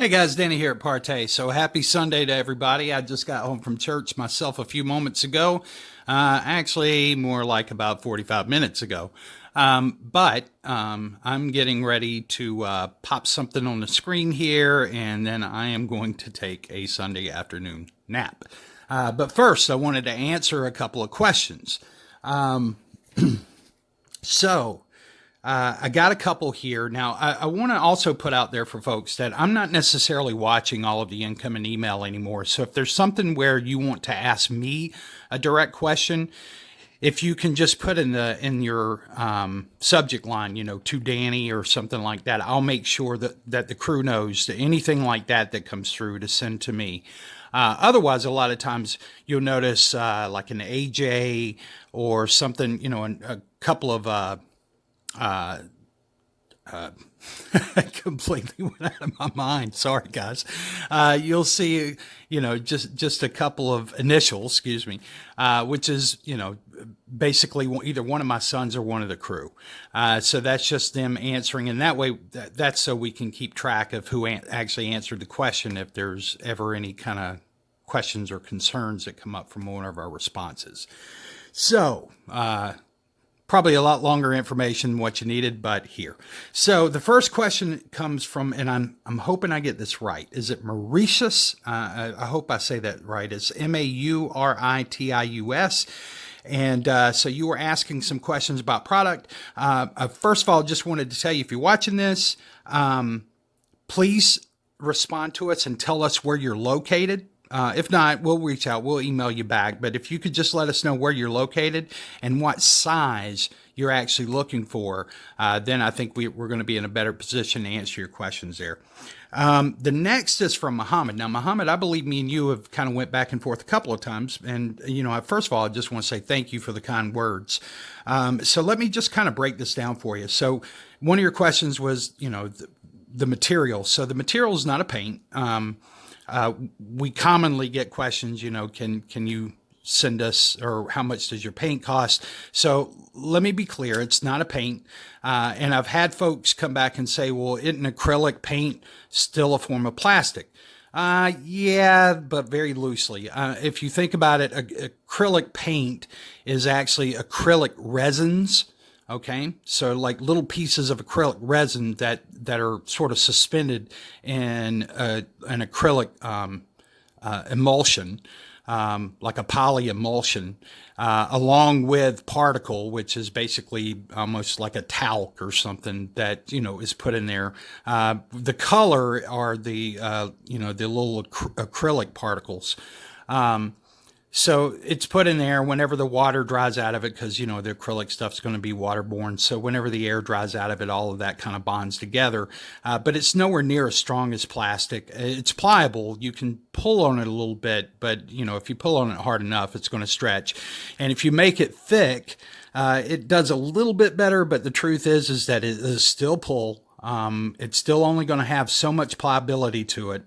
Hey guys, Danny here at Partay. So happy Sunday to everybody. I just got home from church myself a few moments ago. Actually, more like about 45 minutes ago. But I'm getting ready to pop something on the screen here, and then I am going to take a Sunday afternoon nap. But first, I wanted to answer a couple of questions. Um, so, I got a couple here. Now, I want to also put out there for folks that I'm not necessarily watching all of the incoming email anymore. So if there's something where you want to ask me a direct question, if you can just put in your subject line, to Danny or something like that, I'll make sure that the crew knows that anything like that comes through to send to me. Otherwise, a lot of times you'll notice like an AJ or something, a couple of uh, uh, I completely went out of my mind. Sorry, guys. You'll see, just a couple of initials, excuse me, which is, basically either one of my sons or one of the crew. So that's just them answering. And that way, that's so we can keep track of who actually answered the question if there's ever any kind of questions or concerns that come up from one of our responses. So, probably a lot longer information than what you needed, but here. So the first question comes from, and I'm hoping I get this right. Is it Mauritius? I hope I say that right. It's Mauritius. And so you were asking some questions about product. First of all, just wanted to tell you, if you're watching this, please respond to us and tell us where you're located. If not, we'll reach out. We'll email you back. But if you could just let us know where you're located and what size you're actually looking for, then I think we're going to be in a better position to answer your questions there. The next is from Muhammad. Now, Muhammad, I believe me and you have kind of went back and forth a couple of times. And, first of all, I just want to say thank you for the kind words. So let me just kind of break this down for you. So one of your questions was, the material. So the material is not a paint. We commonly get questions, can you send us, or how much does your paint cost? So let me be clear, it's not a paint. And I've had folks come back and say, well, isn't acrylic paint still a form of plastic? Yeah, but very loosely. If you think about it, acrylic paint is actually acrylic resins. Okay, so like little pieces of acrylic resin that are sort of suspended in an acrylic emulsion, like a poly emulsion, along with particle, which is basically almost like a talc or something that is put in there. The color are the the little acrylic particles. So it's put in there whenever the water dries out of it, because, the acrylic stuff's going to be waterborne. So whenever the air dries out of it, all of that kind of bonds together. But it's nowhere near as strong as plastic. It's pliable. You can pull on it a little bit, but, if you pull on it hard enough, it's going to stretch. And if you make it thick, it does a little bit better. But the truth is that it is still pull. It's still only going to have so much pliability to it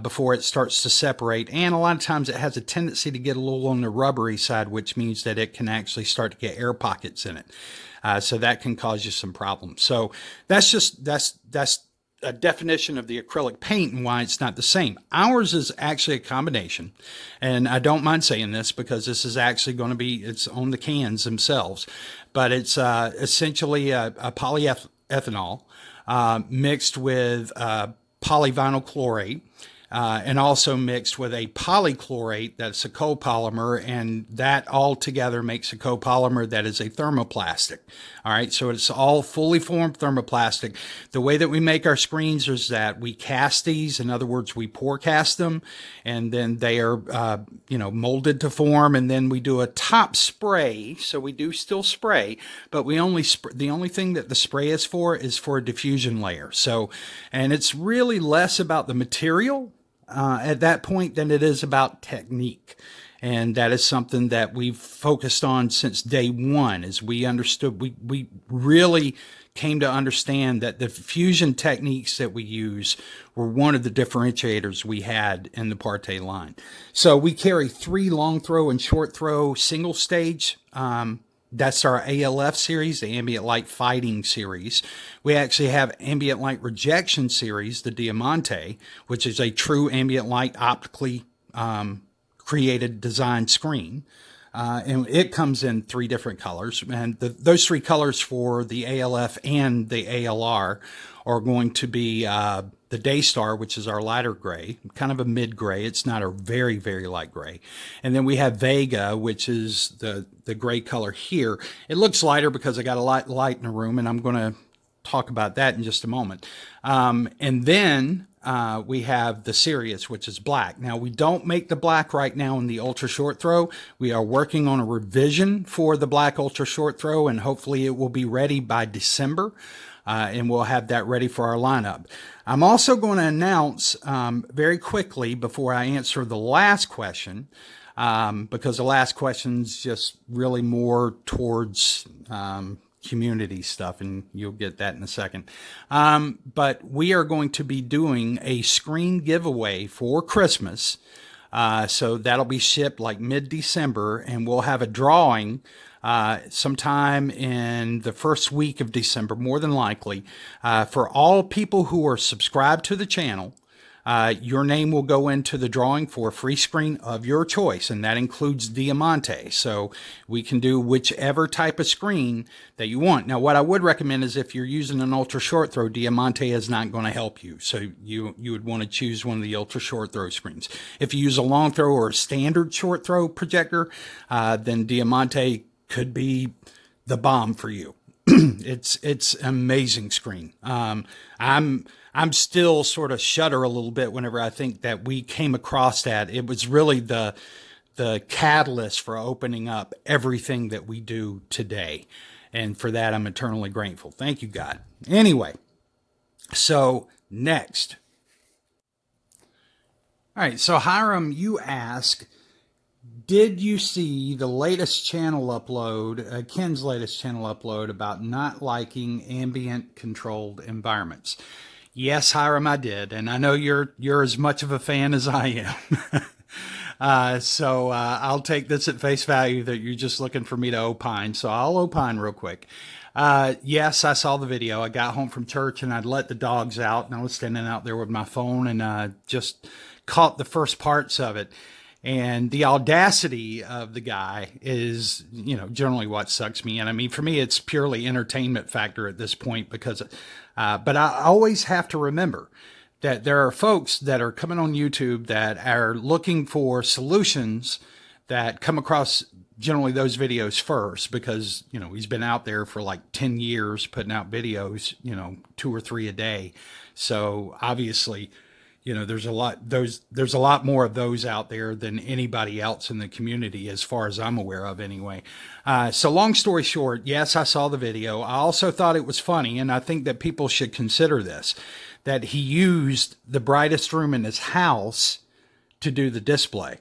before it starts to separate. And a lot of times it has a tendency to get a little on the rubbery side, which means that it can actually start to get air pockets in it. So that can cause you some problems. So that's a definition of the acrylic paint and why it's not the same. Ours is actually a combination. And I don't mind saying this because this is actually going to be, it's on the cans themselves, but it's essentially a polyethanol mixed with polyvinyl chlorate, and also mixed with a polychlorate that's a copolymer, and that all together makes a copolymer that is a thermoplastic. All right, so it's all fully formed thermoplastic. The way that we make our screens is that we cast these. In other words, we pour cast them, and then they are molded to form, and then we do a top spray. So we do still spray, but we only the only thing that the spray is for a diffusion layer. So, and it's really less about the material at that point than it is about technique. And that is something that we've focused on since day one, as we understood, we really came to understand that the fusion techniques that we use were one of the differentiators we had in the Partay line. So we carry 3 long throw and short throw single stage That's our ALF series, the ambient light fighting series. We actually have ambient light rejection series, the Diamante, which is a true ambient light optically created design screen. And it comes in 3 different colors. And those 3 colors for the ALF and the ALR are going to be the Daystar, which is our lighter gray, kind of a mid gray. It's not a very, very light gray. And then we have Vega, which is the gray color here. It looks lighter because I got a light in the room, and I'm going to talk about that in just a moment. And then we have the Sirius, which is black. Now, we don't make the black right now in the ultra short throw. We are working on a revision for the black ultra short throw, and hopefully it will be ready by December. And we'll have that ready for our lineup. I'm also going to announce very quickly before I answer the last question, because the last question's just really more towards community stuff, and you'll get that in a second. But we are going to be doing a screen giveaway for Christmas. So that'll be shipped like mid-December, and we'll have a drawing sometime in the first week of December, more than likely, for all people who are subscribed to the channel. Your name will go into the drawing for a free screen of your choice, and that includes Diamante. So we can do whichever type of screen that you want. Now, what I would recommend is if you're using an ultra short throw, Diamante is not going to help you. So you would want to choose one of the ultra short throw screens. If you use a long throw or a standard short throw projector, then Diamante could be the bomb for you. It's an amazing screen. I'm still sort of shudder a little bit whenever I think that we came across that. It was really the catalyst for opening up everything that we do today. And for that, I'm eternally grateful. Thank you, God. Anyway, so next. All right, so Hiram, you ask, did you see the latest channel upload, Ken's latest channel upload about not liking ambient controlled environments? Yes, Hiram, I did. And I know you're as much of a fan as I am. So I'll take this at face value that you're just looking for me to opine. So I'll opine real quick. Yes, I saw the video. I got home from church and I'd let the dogs out, and I was standing out there with my phone and just caught the first parts of it. And the audacity of the guy is, generally what sucks me in. I mean, for me, it's purely entertainment factor at this point because, but I always have to remember that there are folks that are coming on YouTube that are looking for solutions that come across generally those videos first because, he's been out there for like 10 years putting out videos, 2 or 3 a day. So obviously, there's a lot more of those out there than anybody else in the community, as far as I'm aware of anyway. So long story short, yes, I saw the video. I also thought it was funny, and I think that people should consider this, that he used the brightest room in his house to do the display.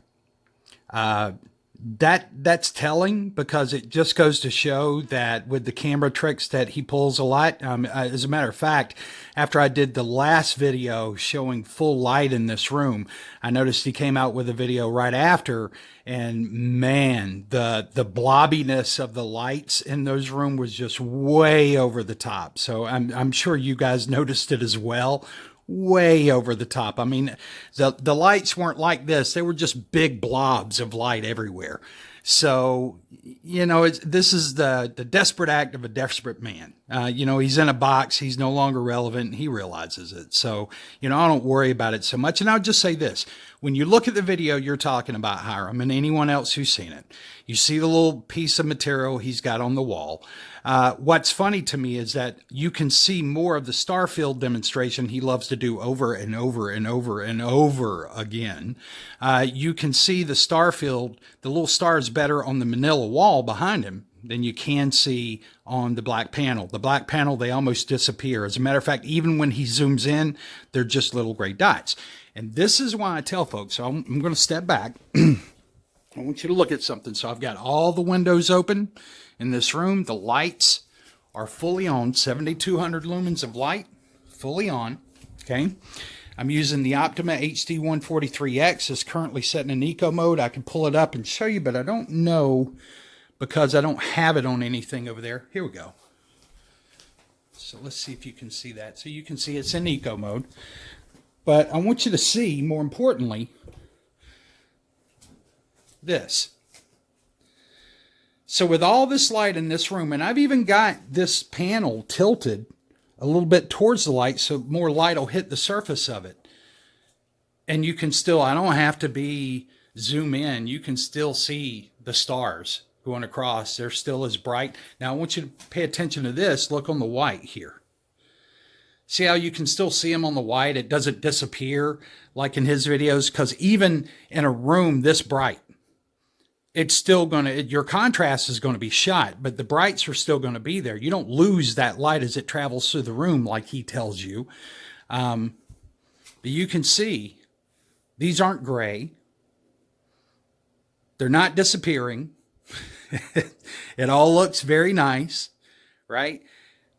That's telling because it just goes to show that with the camera tricks that he pulls a lot. As a matter of fact, after I did the last video showing full light in this room, I noticed he came out with a video right after, and man, the blobbiness of the lights in those rooms was just way over the top. So I'm sure you guys noticed it as well. Way over the top. I mean, the lights weren't like this. They were just big blobs of light everywhere. So, this is the desperate act of a desperate man. He's in a box. He's no longer relevant. And he realizes it. So, I don't worry about it so much. And I'll just say this. When you look at the video you're talking about, Hiram, and anyone else who's seen it, you see the little piece of material he's got on the wall. What's funny to me is that you can see more of the starfield demonstration he loves to do over and over and over and over again. You can see the starfield, the little stars better on the manila wall behind him than you can see on the black panel. The black panel, they almost disappear. As a matter of fact, even when he zooms in, they're just little gray dots. And this is why I tell folks, so I'm going to step back. I want you to look at something. So I've got all the windows open in this room. The lights are fully on, 7,200 lumens of light, fully on, okay? I'm using the Optima HD143X. It's currently set in eco mode. I can pull it up and show you, but I don't know because I don't have it on anything over there. Here we go. So let's see if you can see that. So you can see it's in eco mode. But I want you to see, more importantly, this. So with all this light in this room, and I've even got this panel tilted a little bit towards the light so more light will hit the surface of it. And you can still, I don't have to be zoom in, you can still see the stars going across. They're still as bright. Now I want you to pay attention to this. Look on the white here. See how you can still see them on the white? It doesn't disappear like in his videos, because even in a room this bright, it's still going to, your contrast is going to be shot, but the brights are still going to be there. You don't lose that light as it travels through the room like he tells you. But you can see these aren't gray. They're not disappearing. It all looks very nice, right?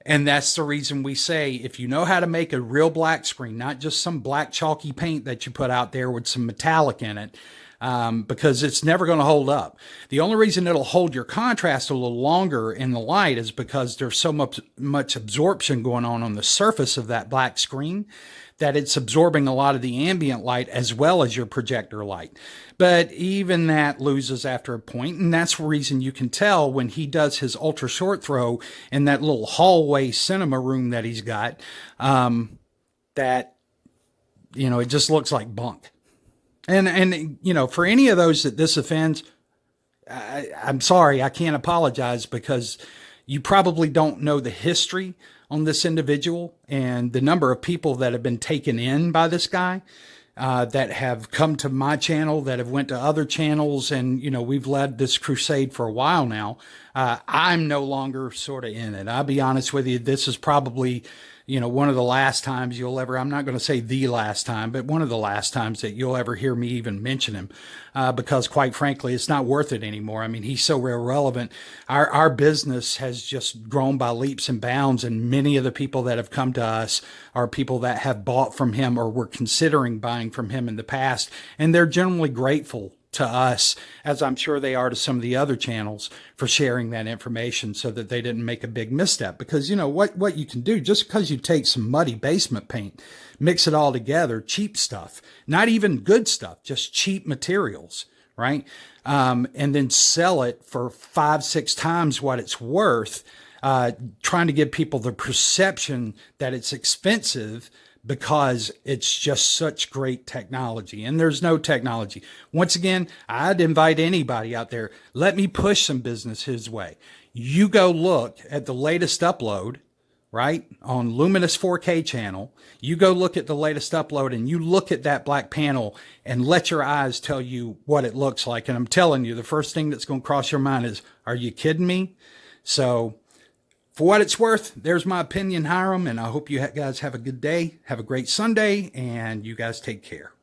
And that's the reason we say, if you know how to make a real black screen, not just some black chalky paint that you put out there with some metallic in it, because it's never going to hold up. The only reason it'll hold your contrast a little longer in the light is because there's so much absorption going on the surface of that black screen that it's absorbing a lot of the ambient light as well as your projector light. But even that loses after a point, and that's the reason you can tell when he does his ultra short throw in that little hallway cinema room that he's got, that, you know, it just looks like bunk. And you know, for any of those that this offends, I'm sorry, I can't apologize, because you probably don't know the history on this individual and the number of people that have been taken in by this guy, that have come to my channel, that have went to other channels. And, you know, we've led this crusade for a while now. I'm no longer sort of in it. I'll be honest with you. This is probably, you know, one of the last times you'll ever, I'm not going to say the last time, but one of the last times that you'll ever hear me even mention him, because quite frankly, it's not worth it anymore. I mean, he's so irrelevant. Our business has just grown by leaps and bounds, and many of the people that have come to us are people that have bought from him or were considering buying from him in the past, and they're generally grateful to us, as I'm sure they are to some of the other channels, for sharing that information so that they didn't make a big misstep. Because, you know, what you can do, just because you take some muddy basement paint, mix it all together, cheap stuff, not even good stuff, just cheap materials, right? And then sell it for 5-6 times what it's worth, trying to give people the perception that it's expensive because it's just such great technology. And there's no technology. Once again, I'd invite anybody out there, let me push some business his way. You go look at the latest upload, right, on Luminous 4K channel. You go look at the latest upload and you look at that black panel and let your eyes tell you what it looks like. And I'm telling you, the first thing that's going to cross your mind is, are you kidding me? So for what it's worth, there's my opinion, Hiram, and I hope you guys have a good day. Have a great Sunday, and you guys take care.